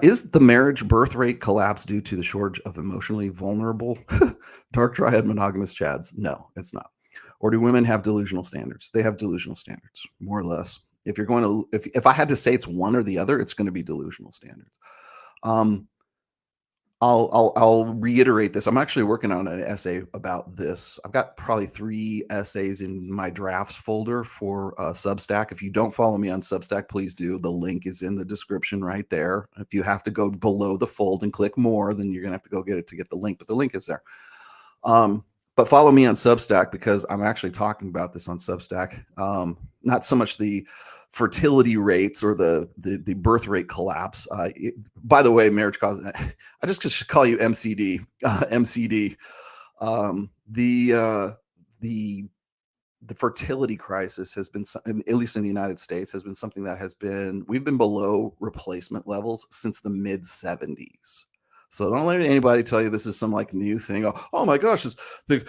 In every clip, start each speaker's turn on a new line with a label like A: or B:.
A: Is the marriage birth rate collapse due to the shortage of emotionally vulnerable dark triad monogamous chads? No, it's not. Or do women have delusional standards? They have delusional standards, more or less. If you're going to, if I had to say it's one or the other, it's going to be delusional standards. Um, I'll reiterate this. I'm actually working on an essay about this. I've got probably 3 essays in my drafts folder for Substack. If you don't follow me on Substack, please do. The link is in the description right there. If you have to go below the fold and click more, then you're gonna have to go get it to get the link. But the link is there. But follow me on Substack because I'm actually talking about this on Substack. Not so much the fertility rates or the birth rate collapse. By the way, marriage cause. I just should call you MCD. MCD. The fertility crisis has been, at least in the United States, has been something that we've been below replacement levels since the mid 70s. So don't let anybody tell you this is some like new thing. Oh my gosh,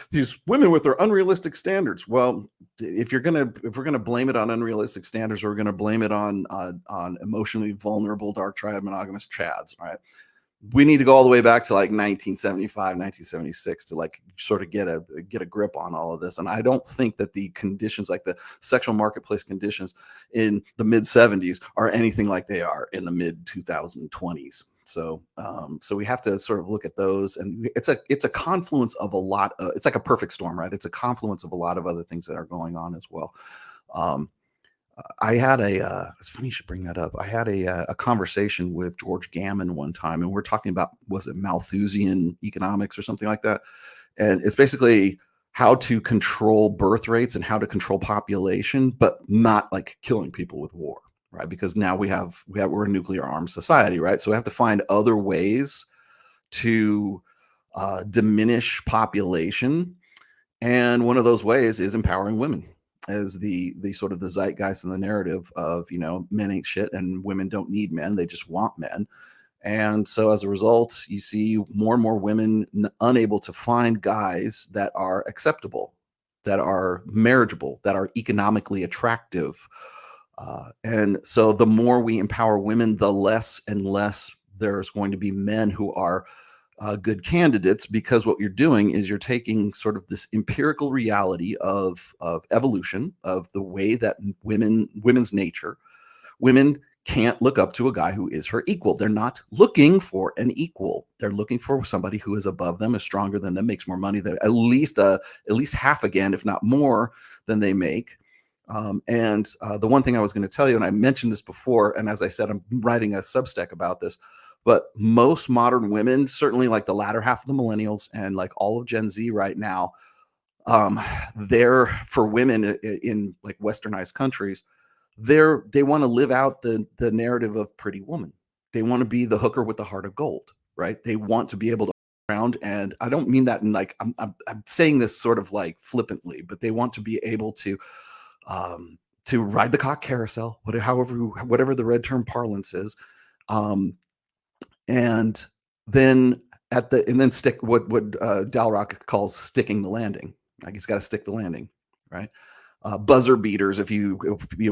A: these women with their unrealistic standards. Well, if we're gonna blame it on unrealistic standards, we're gonna blame it on emotionally vulnerable dark triad monogamous chads, right? We need to go all the way back to like 1975, 1976 to like sort of get a grip on all of this. And I don't think that the conditions, like the sexual marketplace conditions in the mid 70s, are anything like they are in the mid 2020s. So we have to sort of look at those, and it's a confluence of a lot of, it's like a perfect storm, right? It's a confluence of a lot of other things that are going on as well. I had it's funny you should bring that up. I had a conversation with George Gammon one time, and we're talking about, was it Malthusian economics or something like that? And it's basically how to control birth rates and how to control population, but not like killing people with war, right? Because now we're a nuclear armed society, right? So we have to find other ways to diminish population, and one of those ways is empowering women as the sort of the zeitgeist and the narrative of, men ain't shit and women don't need men, they just want men. And so as a result, you see more and more women unable to find guys that are acceptable, that are marriageable, that are economically attractive. And so the more we empower women, the less and less there's going to be men who are good candidates, because what you're doing is you're taking sort of this empirical reality of evolution, of the way that women's nature. Women can't look up to a guy who is her equal. They're not looking for an equal. They're looking for somebody who is above them, is stronger than them, makes more money than at least half again, if not more than they make. And the one thing I was going to tell you, and I mentioned this before, and as I said, I'm writing a Substack about this, but most modern women, certainly like the latter half of the millennials and like all of Gen Z right now, they're, for women in like westernized countries, they want to live out the narrative of Pretty Woman. They want to be the hooker with the heart of gold, right? They want to be able to around, and I don't mean that in like, I'm saying this sort of like flippantly, but they want to be able to ride the cock carousel, whatever the red term parlance is. And then stick what Dalrock calls sticking the landing. Like he's got to stick the landing, right? Buzzer beaters, if you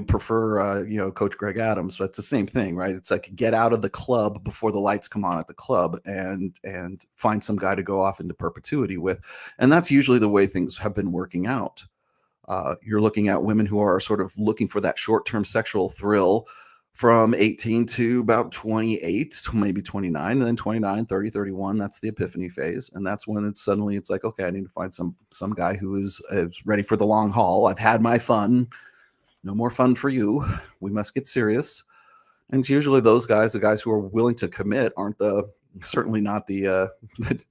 A: prefer, Coach Greg Adams, but it's the same thing, right? It's like get out of the club before the lights come on at the club, and find some guy to go off into perpetuity with, and that's usually the way things have been working out. You're looking at women who are sort of looking for that short-term sexual thrill from 18 to about 28, maybe 29, and then 29, 30, 31, that's the epiphany phase. And that's when it's like, okay, I need to find some guy who is ready for the long haul. I've had my fun. No more fun for you. We must get serious. And it's usually those guys, the guys who are willing to commit, aren't certainly not the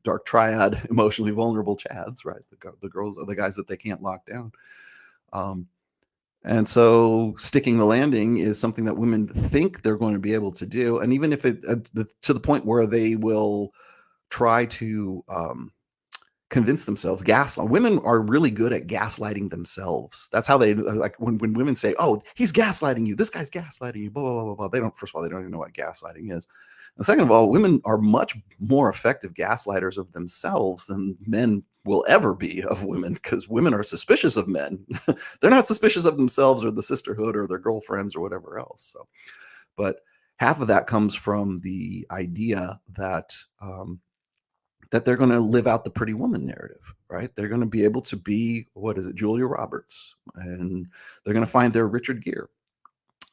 A: dark triad, emotionally vulnerable chads, right? The girls are the guys that they can't lock down. And so sticking the landing is something that women think they're going to be able to do. And even if it to the point where they will try to convince themselves, women are really good at gaslighting themselves. That's how they, like when women say, oh, he's gaslighting you, this guy's gaslighting you, blah, blah, blah, blah. First of all, they don't even know what gaslighting is. And second of all, women are much more effective gaslighters of themselves than men will ever be of women, because women are suspicious of men. They're not suspicious of themselves or the sisterhood or their girlfriends or whatever else. So, but Half of that comes from the idea that that they're going to live out the pretty woman narrative, right? They're going to be able to be, what is it, Julia Roberts, and they're going to find their Richard Gere,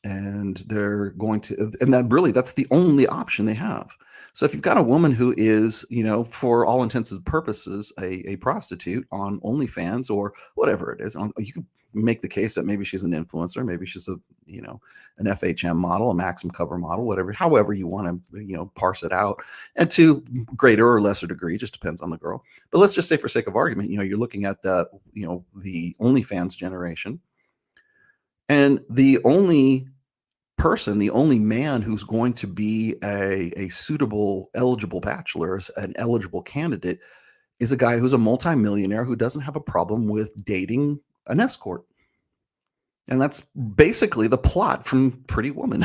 A: and they're going to, and that really, that's the only option they have. So if you've got a woman who is, for all intents and purposes, a prostitute on OnlyFans or whatever it is, you could make the case that maybe she's an influencer, maybe she's an FHM model, a Maxim cover model, whatever, however you want to, parse it out, and to greater or lesser degree, just depends on the girl. But let's just say, for sake of argument, you're looking at the OnlyFans generation, and the only man who's going to be a suitable, eligible bachelor, an eligible candidate, is a guy who's a multimillionaire who doesn't have a problem with dating an escort. And that's basically the plot from Pretty Woman.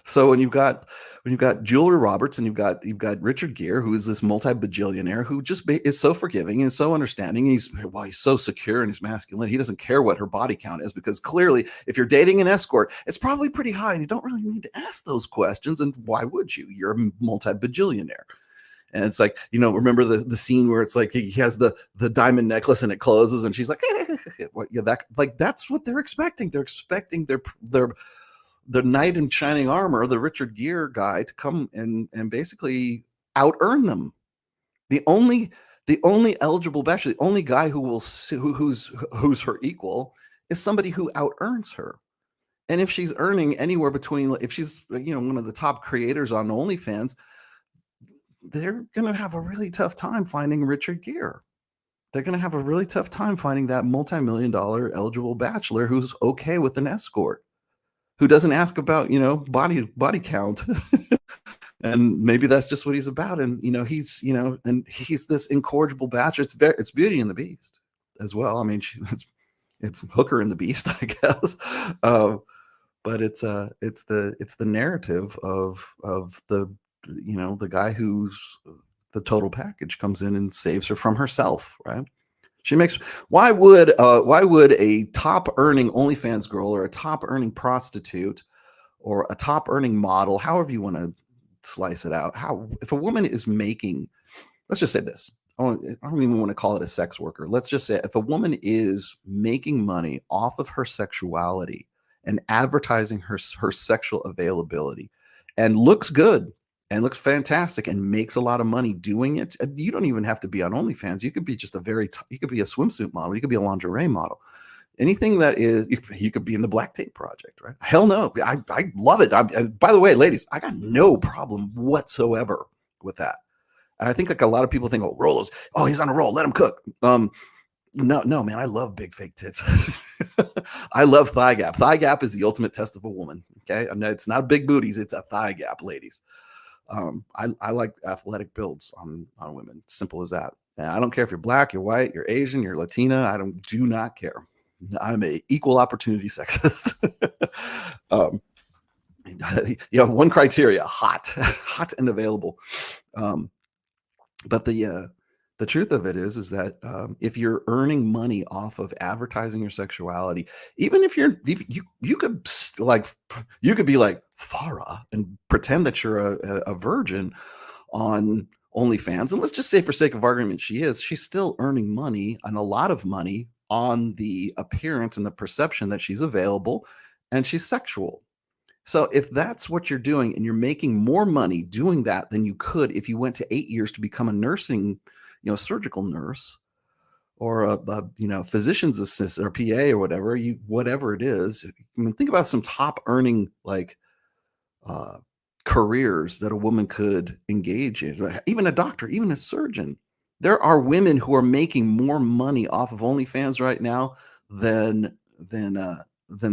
A: So when you've got Julia Roberts, and you've got Richard Gere, who is this multi-bajillionaire who just is so forgiving and so understanding. And he's so secure in his masculinity. He doesn't care what her body count is, because clearly, if you're dating an escort, it's probably pretty high, and you don't really need to ask those questions. And why would you? You're a multi-bajillionaire. And it's like, remember the scene where it's like he has the diamond necklace and it closes, and she's like, what? Yeah, that's what they're expecting. They're expecting the knight in shining armor, the Richard Gere guy, to come and basically out earn them. The only eligible bachelor, the only guy who's her equal, is somebody who out earns her. And if she's earning anywhere between, if she's one of the top creators on OnlyFans, they're going to have a really tough time finding Richard Gere. They're going to have a really tough time finding that multi-million-dollar eligible bachelor who's okay with an escort, who doesn't ask about, body count. And maybe that's just what he's about. And, he's this incorrigible bachelor. It's Beauty and the Beast as well. I mean, it's Hooker and the Beast, I guess. But it's the narrative of the the guy who's the total package, comes in and saves her from herself, right? Why would a top earning OnlyFans girl, or a top earning prostitute, or a top earning model, however you want to slice it out, if a woman is making, let's just say this, I don't even want to call it a sex worker. Let's just say, if a woman is making money off of her sexuality and advertising her sexual availability, and looks good and looks fantastic and makes a lot of money doing it, you don't even have to be on OnlyFans. You could be just you could be a swimsuit model. You could be a lingerie model. Anything that is, you could be in the Black Tape Project, right? Hell no. I love it. And by the way, ladies, I got no problem whatsoever with that. And I think like a lot of people think, Rollo's, he's on a roll, let him cook. No, man, I love big fake tits. I love thigh gap. Thigh gap is the ultimate test of a woman. Okay. I mean, it's not big booties, it's a thigh gap, ladies. I like athletic builds on women. Simple as that. And I don't care if you're black, you're white, you're Asian, you're Latina. Do not care. I'm a equal opportunity sexist. You have one criteria: hot and available. But the truth of it is that if you're earning money off of advertising your sexuality, even if you could be like Farah and pretend that you're a virgin on OnlyFans, and let's just say, for sake of argument, she's still earning money, and a lot of money, on the appearance and the perception that she's available and she's sexual. So if that's what you're doing, and you're making more money doing that than you could if you went to 8 years to become a nursing, surgical nurse, or a physician's assistant, or PA, or whatever it is. I mean, think about some top earning careers that a woman could engage in. Even a doctor, even a surgeon. There are women who are making more money off of OnlyFans right now than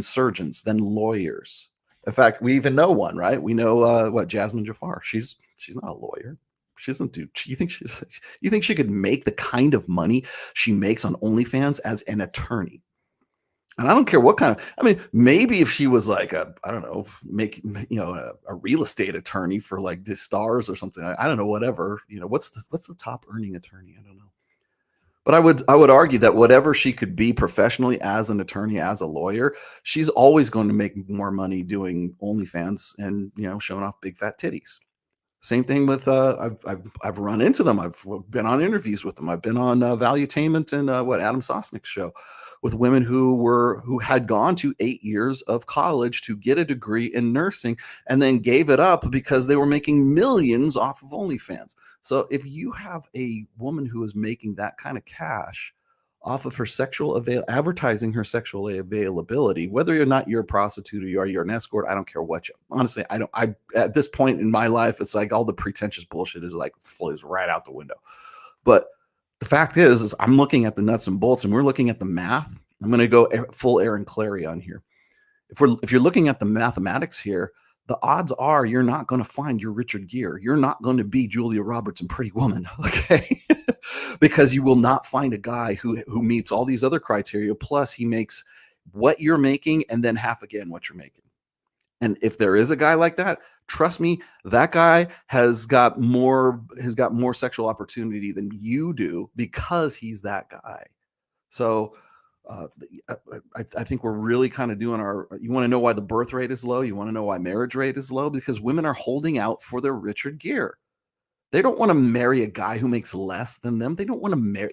A: surgeons, than lawyers. In fact, we even know one, right? We know Jasmine Jafar. She's not a lawyer. She doesn't do. You think she could make the kind of money she makes on OnlyFans as an attorney? And I don't care what kind of. I mean, maybe if she was like a real estate attorney for like the stars or something. I don't know. Whatever. What's the top earning attorney? I don't know. But I would argue that whatever she could be professionally as an attorney, as a lawyer, she's always going to make more money doing OnlyFans and, showing off big fat titties. Same thing with I've run into them. I've been on interviews with them. I've been on Valuetainment and what Adam Sosnick's show with women who had gone to 8 years of college to get a degree in nursing and then gave it up because they were making millions off of OnlyFans. So if you have a woman who is making that kind of cash off of her advertising her sexual availability, whether or not you're a prostitute or you're an escort, I don't care what you, honestly, I don't, I, at this point in my life, it's like all the pretentious bullshit is like flows right out the window. But the fact is I'm looking at the nuts and bolts and we're looking at the math. I'm going to go full Aaron Clary on here. If you're looking at the mathematics here, the odds are you're not going to find your Richard Gere. You're not going to be Julia Roberts in Pretty Woman, okay? Because you will not find a guy who meets all these other criteria. Plus, he makes what you're making and then half again what you're making. And if there is a guy like that, trust me, that guy has got more sexual opportunity than you do because he's that guy. So I think we're really kind of doing you want to know why the birth rate is low? You want to know why marriage rate is low? Because women are holding out for their Richard Gere. They don't want to marry a guy who makes less than them. They don't want to marry.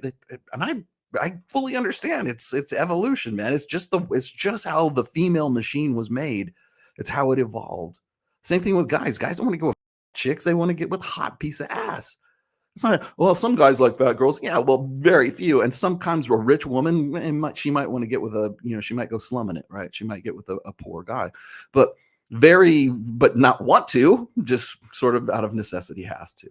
A: And I fully understand. It's evolution, man. It's just how the female machine was made. It's how it evolved. Same thing with guys. Guys don't want to go with chicks. They want to get with hot piece of ass. It's not, well, some guys like fat girls. Yeah, well, very few. And sometimes a rich woman, she might want to get with she might go slumming it, right? She might get with a poor guy, but not want to, just sort of out of necessity has to.